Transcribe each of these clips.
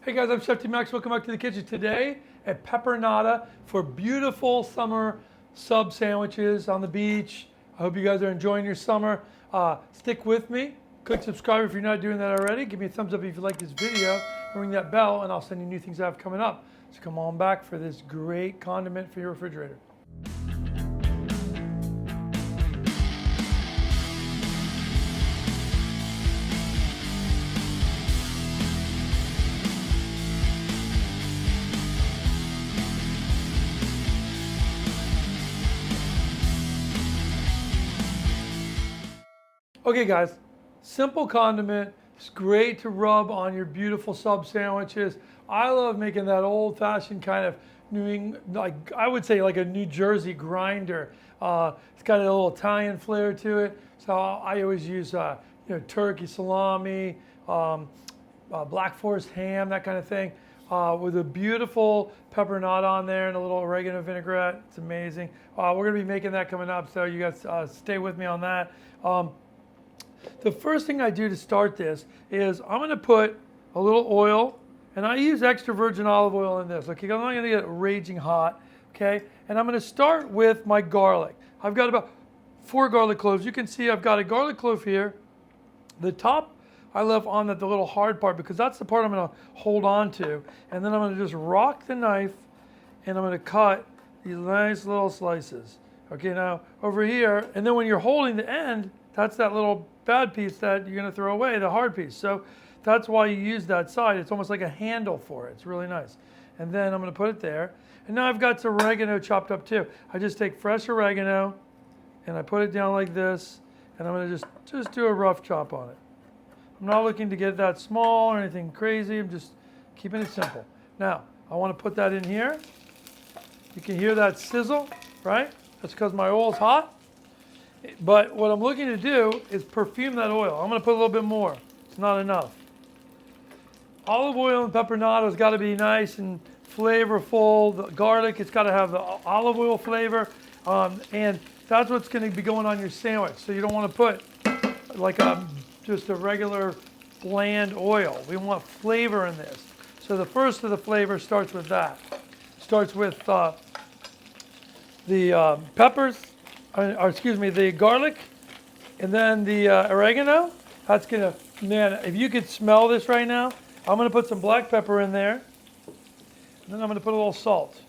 Hey guys, I'm Chef T Max. Welcome back to the kitchen. Today at Peperonata for beautiful summer sub sandwiches on the beach. I hope you guys are enjoying your summer. Stick with me. Click subscribe if you're not doing that already. Give me a thumbs up if you like this video. Ring that bell and I'll send you new things I have coming up. So come on back for this great condiment for your refrigerator. Okay guys, simple condiment. It's great to rub on your beautiful sub sandwiches. I love making that old fashioned kind of like I would say like a New Jersey grinder. It's got a little Italian flair to it. So I always use turkey salami, Black Forest ham, that kind of thing. With a beautiful peperonata on there and a little oregano vinaigrette. It's amazing. We're gonna be making that coming up, so you guys stay with me on that. The first thing I do to start this is I'm going to put a little oil, and I use extra virgin olive oil in this. Okay, I'm not going to get it raging hot. Okay, and I'm going to start with my garlic. I've got about 4 garlic cloves. You can see I've got a garlic clove here. The top I left on the little hard part because that's the part I'm going to hold on to. And then I'm going to just rock the knife, and I'm going to cut these nice little slices. Okay, now over here, and then when you're holding the end, that's that little bad piece that you're going to throw away, the hard piece. So that's why you use that side. It's almost like a handle for it. It's really nice. And then I'm going to put it there. And now I've got some oregano chopped up too. I just take fresh oregano and I put it down like this, and I'm going to just do a rough chop on it. I'm not looking to get that small or anything crazy. I'm just keeping it simple. Now I want to put that in here. You can hear that sizzle, right? That's because my oil's hot. But what I'm looking to do is perfume that oil. I'm going to put a little bit more. It's not enough. Olive oil and peperonata has got to be nice and flavorful. The garlic, it's got to have the olive oil flavor. And that's what's going to be going on your sandwich. So you don't want to put like just a regular bland oil. We want flavor in this. So the first of the flavor starts with that. Starts with the peppers. The garlic, and then the oregano. That's gonna, man, if you could smell this right now, I'm gonna put some black pepper in there, and then I'm gonna put a little salt,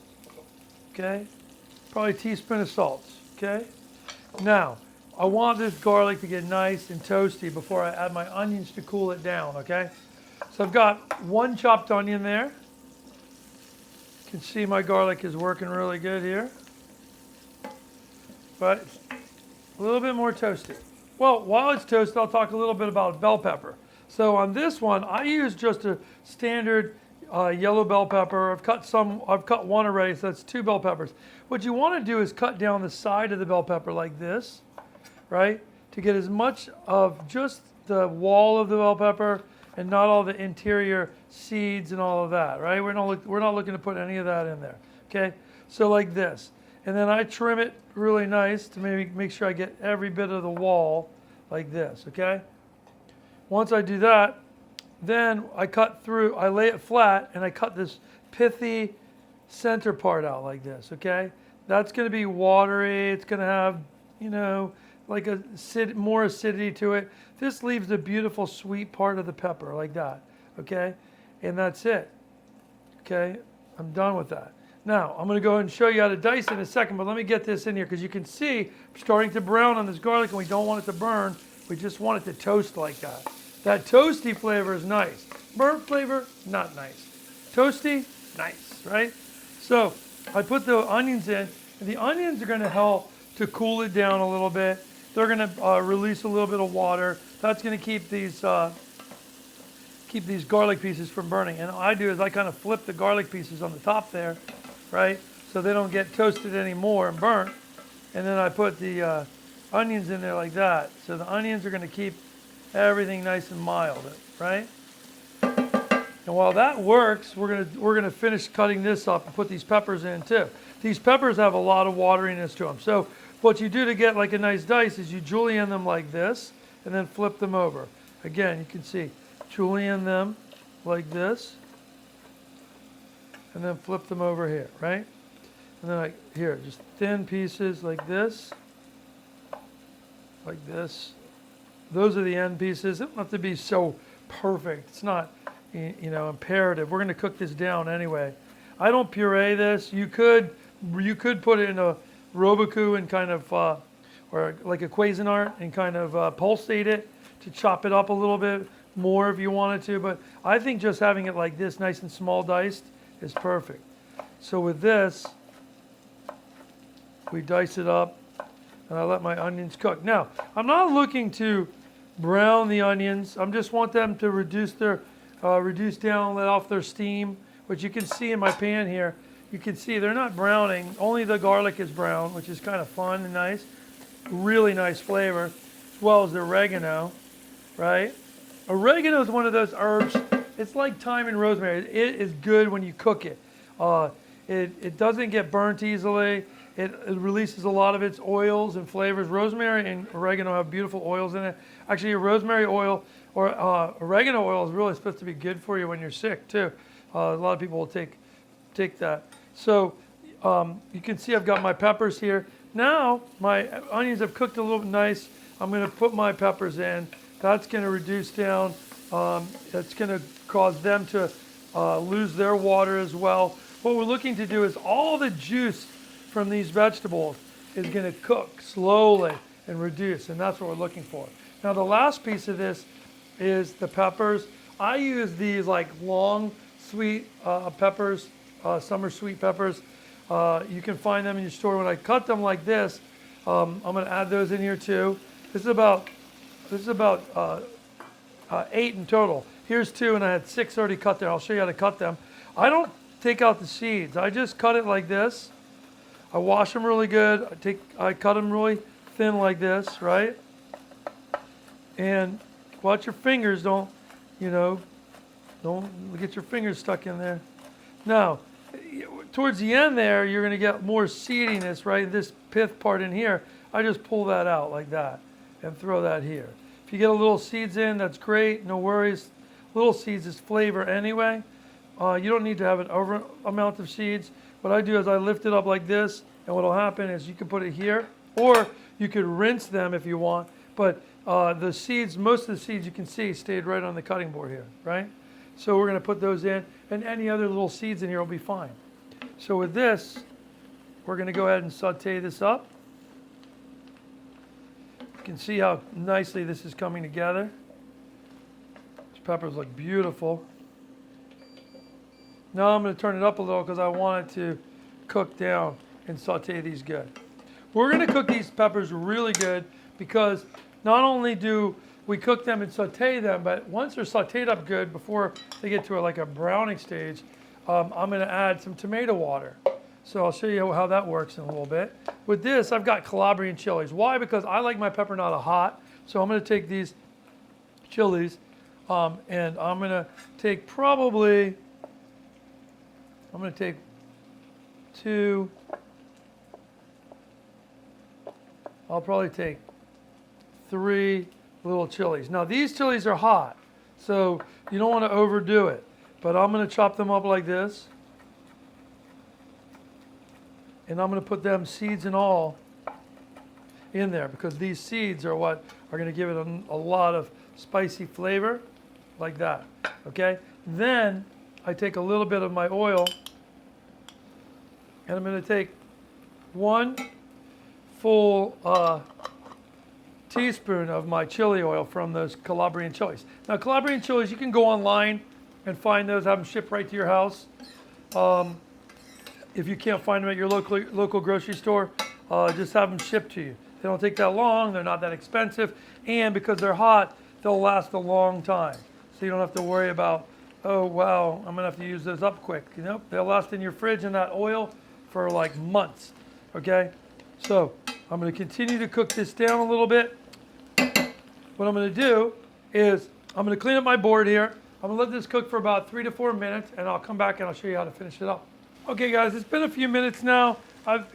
okay? Probably a teaspoon of salt, okay? Now, I want this garlic to get nice and toasty before I add my onions to cool it down, okay? So I've got 1 chopped onion there. You can see my garlic is working really good here. But a little bit more toasty. Well, while it's toasted, I'll talk a little bit about bell pepper. So on this one, I use just a standard yellow bell pepper. I've cut 1 already, so that's 2 bell peppers. What you want to do is cut down the side of the bell pepper like this, right? To get as much of just the wall of the bell pepper and not all the interior seeds and all of that, right? We're not looking to put any of that in there, okay? So like this. And then I trim it really nice to maybe make sure I get every bit of the wall like this, okay? Once I do that, then I lay it flat and I cut this pithy center part out like this, okay? That's gonna be watery, it's gonna have, like more acidity to it. This leaves the beautiful sweet part of the pepper like that, okay? And that's it, okay? I'm done with that. Now, I'm going to go ahead and show you how to dice in a second, but let me get this in here because you can see I'm starting to brown on this garlic and we don't want it to burn. We just want it to toast like that. That toasty flavor is nice. Burnt flavor, not nice. Toasty, nice, right? So I put the onions in, and the onions are going to help to cool it down a little bit. They're going to release a little bit of water. That's going to keep these garlic pieces from burning. And what I do is I kind of flip the garlic pieces on the top there, right? So they don't get toasted anymore and burnt. And then I put the onions in there like that. So the onions are going to keep everything nice and mild, right? And while that works, we're gonna finish cutting this up and put these peppers in too. These peppers have a lot of wateriness to them. So what you do to get like a nice dice is you julienne them like this and then flip them over. Again, you can see julienne them like this, and then flip them over here, right? And then here, just thin pieces like this. Like this. Those are the end pieces. It don't have to be so perfect. It's not, imperative. We're going to cook this down anyway. I don't puree this. You could put it in a Roboku and kind of, or like a Cuisinart and kind of pulsate it to chop it up a little bit more if you wanted to. But I think just having it like this, nice and small diced, is perfect. So with this, we dice it up, and I let my onions cook. Now, I'm not looking to brown the onions. I just want them to reduce down, let off their steam, which you can see in my pan here. You can see they're not browning. Only the garlic is brown, which is kind of fun and nice. Really nice flavor, as well as the oregano, right? Oregano is one of those herbs. It's like thyme and rosemary. It is good when you cook it. It doesn't get burnt easily. It releases a lot of its oils and flavors. Rosemary and oregano have beautiful oils in it. Actually, rosemary oil or oregano oil is really supposed to be good for you when you're sick too. A lot of people will take that. So you can see I've got my peppers here. Now my onions have cooked a little bit nice. I'm going to put my peppers in. That's going to reduce down. That's going to cause them to lose their water as well. What we're looking to do is all the juice from these vegetables is going to cook slowly and reduce, and that's what we're looking for. Now the last piece of this is the peppers. I use these like long sweet peppers, summer sweet peppers. You can find them in your store. When I cut them like this, I'm going to add those in here too. This is about 8 in total. Here's 2, and I had 6 already cut there. I'll show you how to cut them. I don't take out the seeds. I just cut it like this. I wash them really good. I cut them really thin like this, right? And watch your fingers, don't get your fingers stuck in there. Now, towards the end there, you're going to get more seediness, right? This pith part in here, I just pull that out like that and throw that here. If you get a little seeds in, that's great, no worries. Little seeds is flavor anyway. You don't need to have an over amount of seeds. What I do is I lift it up like this, and what will happen is you can put it here, or you could rinse them if you want, but the seeds, most of the seeds you can see stayed right on the cutting board here, right? So we're going to put those in, and any other little seeds in here will be fine. So with this, we're going to go ahead and saute this up. You can see how nicely this is coming together. These peppers look beautiful. Now I'm going to turn it up a little because I want it to cook down and saute these good. We're going to cook these peppers really good because not only do we cook them and saute them, but once they're sauteed up good, before they get to like a browning stage, I'm going to add some tomato water. So I'll show you how that works in a little bit. With this, I've got Calabrian chilies. Why? Because I like my peperonata hot. So I'm going to take these chilies and I'm going to take probably, I'm going to take 2, I'll probably take 3 little chilies. Now these chilies are hot, so you don't want to overdo it. But I'm going to chop them up like this. And I'm going to put them, seeds and all, in there because these seeds are what are going to give it a lot of spicy flavor, like that. Okay? Then I take a little bit of my oil, and I'm going to take 1 full teaspoon of my chili oil from those Calabrian chilies. Now Calabrian chilies, you can go online and find those, have them shipped right to your house. If you can't find them at your local grocery store, just have them shipped to you. They don't take that long, they're not that expensive, and because they're hot, they'll last a long time. So you don't have to worry about, oh wow, I'm gonna have to use those up quick. You know, they'll last in your fridge in that oil for like months, okay? So I'm gonna continue to cook this down a little bit. What I'm gonna do is I'm gonna clean up my board here. I'm gonna let this cook for about 3 to 4 minutes, and I'll come back and I'll show you how to finish it up. Okay guys, it's been a few minutes now.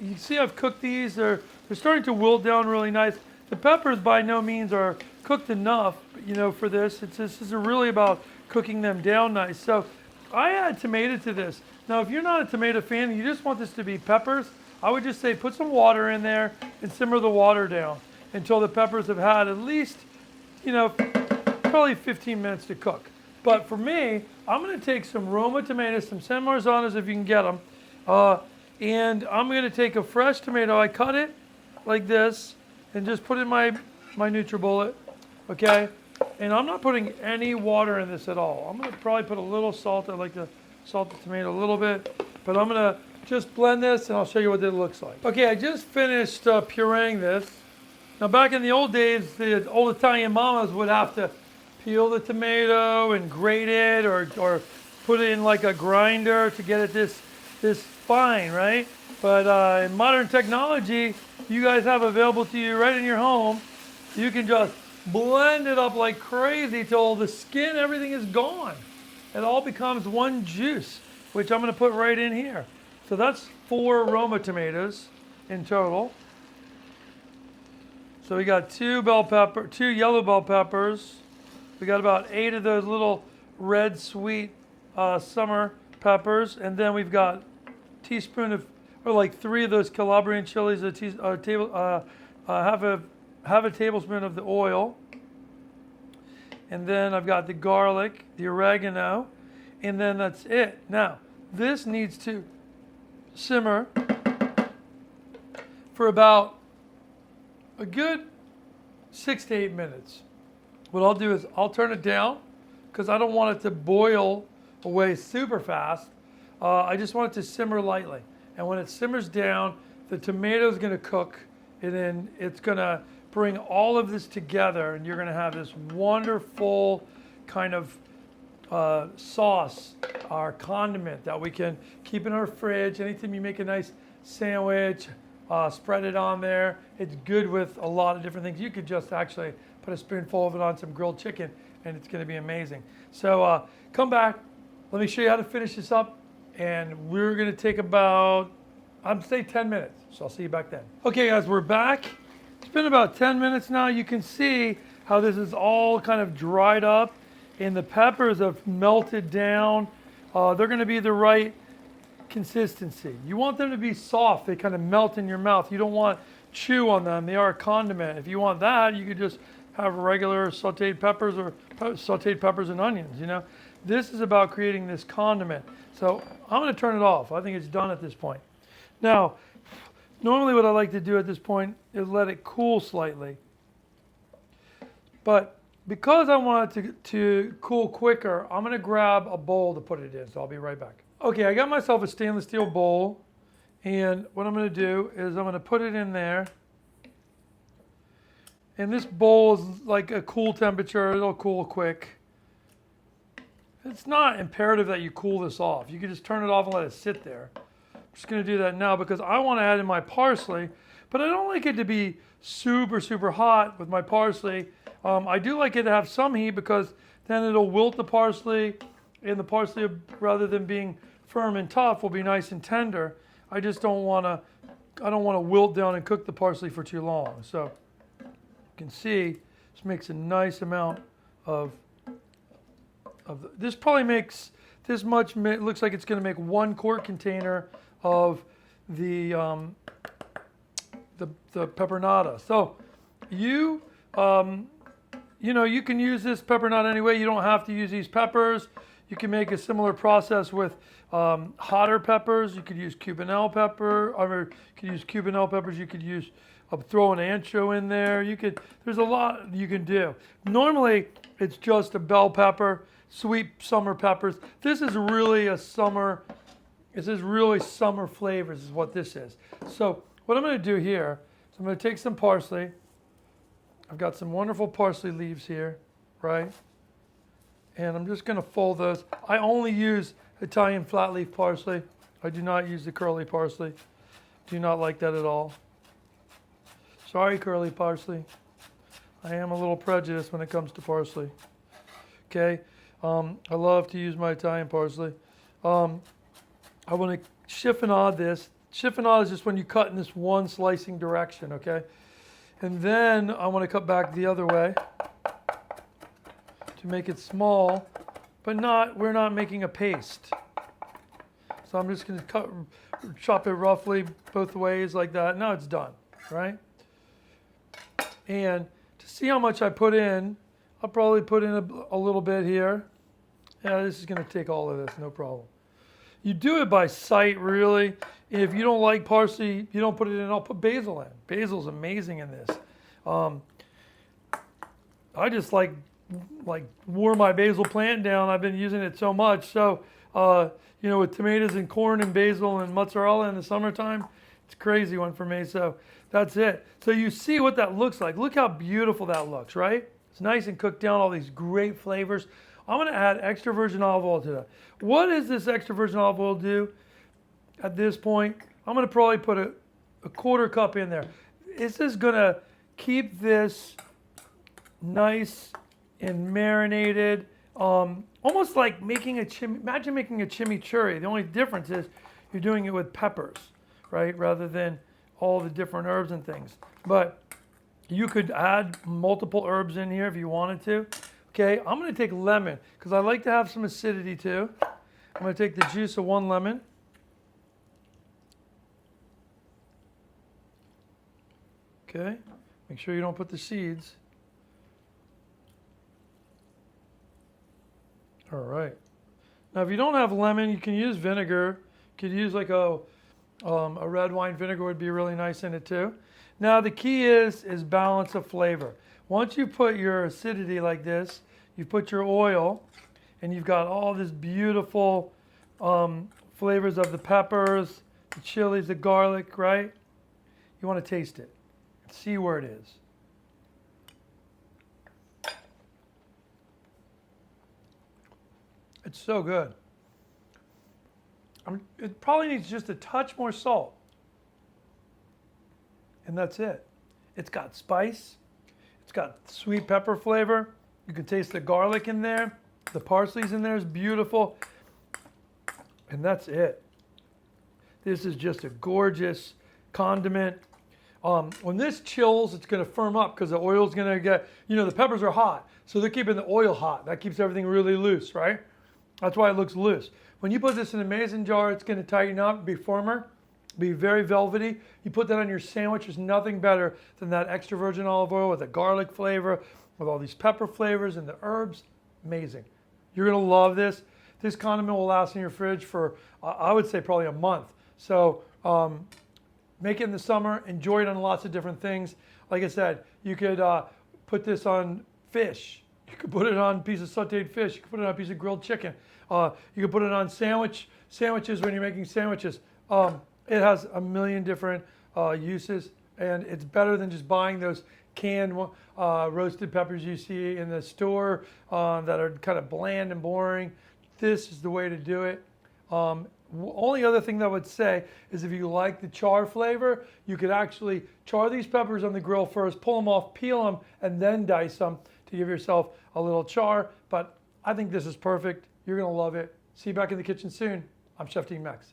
You see I've cooked these. They're starting to wilt down really nice. The peppers by no means are cooked enough, you know, for this. This is really about cooking them down nice. So I add tomato to this. Now, if you're not a tomato fan, you just want this to be peppers, I would just say put some water in there and simmer the water down until the peppers have had at least, you know, probably 15 minutes to cook. But for me, I'm going to take some Roma tomatoes, some San Marzanos if you can get them, and I'm going to take a fresh tomato. I cut it like this and just put it in my NutriBullet, okay? And I'm not putting any water in this at all. I'm going to probably put a little salt. I like to salt the tomato a little bit, but I'm going to just blend this and I'll show you what it looks like. Okay, I just finished pureeing this. Now back in the old days, the old Italian mamas would have to peel the tomato and grate it or put it in like a grinder to get it this fine, right? But in modern technology, you guys have available to you right in your home. You can just blend it up like crazy till the skin, everything is gone. It all becomes one juice, which I'm going to put right in here. So that's 4 Roma tomatoes in total. So we got 2 yellow bell peppers. We got about 8 of those little red sweet summer peppers, and then we've got a teaspoon of, or like 3 of those Calabrian chilies, half a tablespoon of the oil, and then I've got the garlic, the oregano, and then that's it. Now this needs to simmer for about a good 6 to 8 minutes. What I'll do is I'll turn it down because I don't want it to boil away super fast. I just want it to simmer lightly. And when it simmers down, the tomato is going to cook, and then it's going to bring all of this together, and you're going to have this wonderful kind of sauce, our condiment that we can keep in our fridge. Anytime you make a nice sandwich, spread it on there. It's good with a lot of different things. You could just actually put a spoonful of it on some grilled chicken, and it's going to be amazing. So come back. Let me show you how to finish this up, and we're going to take about, I'd say 10 minutes. So I'll see you back then. Okay, guys, we're back. It's been about 10 minutes now. You can see how this is all kind of dried up, and the peppers have melted down. They're going to be the right consistency. You want them to be soft. They kind of melt in your mouth. You don't want chew on them. They are a condiment. If you want that, you could just have regular sauteed peppers or sauteed peppers and onions, you know. This is about creating this condiment. So I'm going to turn it off. I think it's done at this point. Now, normally what I like to do at this point is let it cool slightly. But because I want it to cool quicker, I'm going to grab a bowl to put it in. So I'll be right back. Okay, I got myself a stainless steel bowl. And what I'm going to do is I'm going to put it in there. And this bowl is like a cool temperature. It'll cool quick. It's not imperative that you cool this off. You can just turn it off and let it sit there. I'm just going to do that now because I want to add in my parsley. But I don't like it to be super, super hot with my parsley. I do like it to have some heat because then it'll wilt the parsley. And the parsley, rather than being firm and tough, will be nice and tender. I just don't want to wilt down and cook the parsley for too long. So you can see this makes a nice amount of this probably makes this much, looks like it's going to make 1 quart container of the Peperonata. So you know, you can use this Peperonata anyway. You don't have to use these peppers. You can make a similar process with hotter peppers. You could use Cubanelle pepper, or you could use Cubanelle peppers. You could use throw an ancho in there. There's a lot you can do. Normally, it's just a bell pepper, sweet summer peppers. This is really summer flavors is what this is. So what I'm going to do here is I'm going to take some parsley. I've got some wonderful parsley leaves here, right? And I'm just going to fold those. I only use Italian flat leaf parsley. I do not use the curly parsley. Do not like that at all. Sorry, curly parsley. I am a little prejudiced when it comes to parsley. Okay, I love to use my Italian parsley. I want to chiffonade this. Chiffonade is just when you cut in this one slicing direction, okay? And then I want to cut back the other way to make it small. but we're not making a paste. So I'm just going to chop it roughly both ways like that. Now it's done, right? And to see how much I put in, I'll probably put in a little bit here. Yeah, this is going to take all of this, no problem. You do it by sight, really. If you don't like parsley, you don't put it in. I'll put basil in. Basil's amazing in this. I just like wore my basil plant down. I've been using it so much. So, with tomatoes and corn and basil and mozzarella in the summertime, it's a crazy one for me. So that's it. So you see what that looks like. Look how beautiful that looks, right? It's nice and cooked down, all these great flavors. I'm going to add extra virgin olive oil to that. What does this extra virgin olive oil do at this point? I'm going to probably put a quarter cup in there. This is going to keep this nice and marinated, almost like making imagine making a chimichurri. The only difference is you're doing it with peppers, right? Rather than all the different herbs and things. But you could add multiple herbs in here if you wanted to. Okay, I'm going to take lemon because I like to have some acidity too. I'm going to take the juice of 1 lemon. Okay, make sure you don't put the seeds. All right. Now, if you don't have lemon, you can use vinegar. You could use like a red wine vinegar would be really nice in it too. Now, the key is balance of flavor. Once you put your acidity like this, you put your oil, and you've got all this beautiful flavors of the peppers, the chilies, the garlic, right? You want to taste it. See where it is. It's so good. It probably needs just a touch more salt. And that's it. It's got spice. It's got sweet pepper flavor. You can taste the garlic in there. The parsley's in there is beautiful. And that's it. This is just a gorgeous condiment. When this chills, it's going to firm up because the oil's going to get, the peppers are hot. So they're keeping the oil hot. That keeps everything really loose, right? That's why it looks loose. When you put this in a mason jar, it's going to tighten up, be firmer, be very velvety. You put that on your sandwich. There's nothing better than that extra virgin olive oil with a garlic flavor, with all these pepper flavors and the herbs. Amazing. You're going to love this. This condiment will last in your fridge for, I would say, probably a month. So make it in the summer. Enjoy it on lots of different things. Like I said, you could put this on fish. You could put it on a piece of sauteed fish. You could put it on a piece of grilled chicken. You could put it on sandwiches when you're making sandwiches. It has a million different uses, and it's better than just buying those canned roasted peppers you see in the store that are kind of bland and boring. This is the way to do it. Only other thing that I would say is if you like the char flavor, you could actually char these peppers on the grill first, pull them off, peel them, and then dice them to give yourself a little char. But I think this is perfect. You're going to love it. See you back in the kitchen soon. I'm Chef Dean Max.